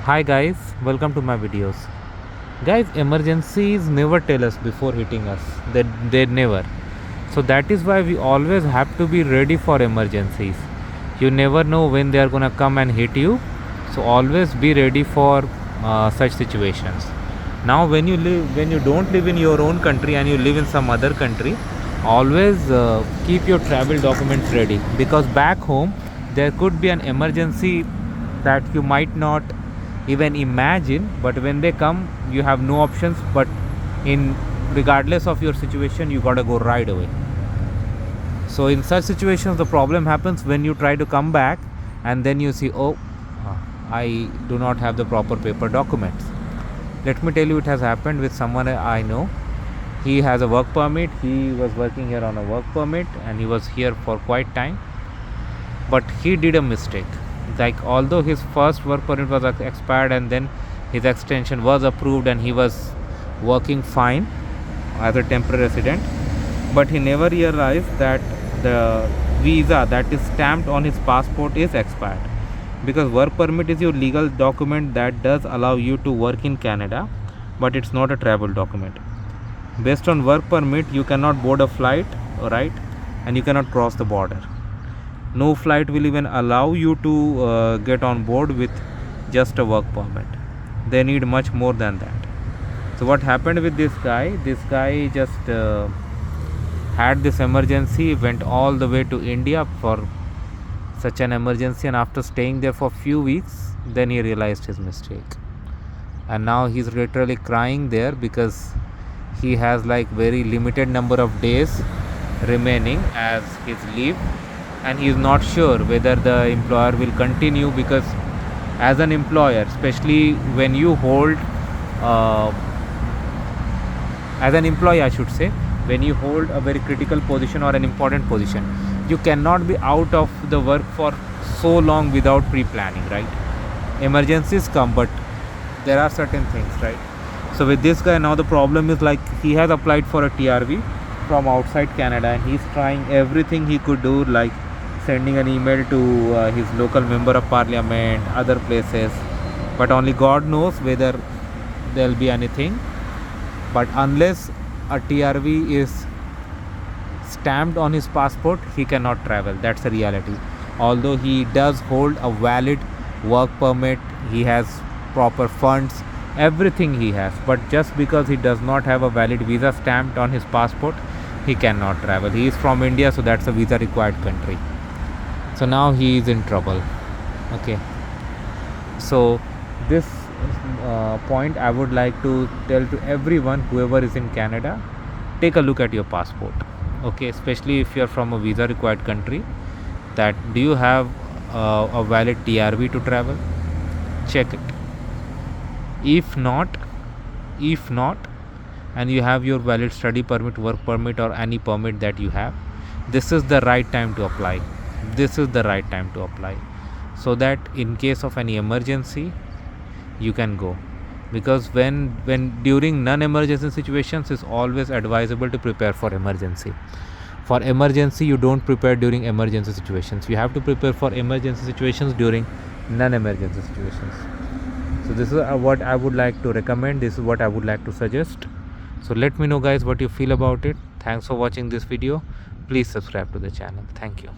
Hi guys, welcome to my videos. Guys, emergencies never tell us before hitting us. They never. So that is why we always have to be ready for emergencies. You never know when they are gonna come and hit you. So always be ready for such situations. Now, when you don't live in your own country and you live in some other country, always keep your travel documents ready, because back home there could be an emergency that you might not even imagine, but when they come you have no options, but in regardless of your situation you gotta go right away. So in such situations the problem happens when you try to come back and then you see, oh, I do not have the proper paper documents. Let me tell you, it has happened with someone I know. He has a work permit. He was working here on a work permit and he was here for quite time, but he did a mistake. Like, although his first work permit was expired and then his extension was approved and he was working fine as a temporary resident, but he never realized that the visa that is stamped on his passport is expired, because work permit is your legal document that does allow you to work in Canada, but it's not a travel document. Based on work permit you cannot board a flight, right, and you cannot cross the border. No flight will even allow you to get on board with just a work permit. They need much more than that. So what happened with this guy just had this emergency, went all the way to India for such an emergency, and after staying there for few weeks then he realized his mistake, and now he's literally crying there because he has like very limited number of days remaining as his leave, and he is not sure whether the employer will continue, because as an employer, especially when you hold as an employee I should say, when you hold a very critical position or an important position, you cannot be out of the work for so long without pre-planning, right? Emergencies come, but there are certain things, right? So with this guy now the problem is, like, he has applied for a TRV from outside Canada and he's trying everything he could do, like sending an email to his local member of parliament, other places, but only God knows whether there'll be anything. But unless a TRV is stamped on his passport, he cannot travel. That's the reality. Although he does hold a valid work permit, he has proper funds, everything he has, but just because he does not have a valid visa stamped on his passport, he cannot travel. He is from India, so that's a visa required country. So now he is in trouble. Okay, so this point I would like to tell to everyone, whoever is in Canada, take a look at your passport. Okay, especially if you are from a visa required country, that do you have a valid TRV to travel? Check it. If not, and you have your valid study permit, work permit, or any permit that you have, this is the right time to apply. This is the right time to apply, so that in case of any emergency you can go. Because when during non-emergency situations, it's always advisable to prepare for emergency. For emergency you don't prepare during emergency situations. You have to prepare for emergency situations during non-emergency situations. So this is what I would like to recommend. This is what I would like to suggest. So let me know guys what you feel about it. Thanks for watching this video. Please subscribe to the channel. Thank you.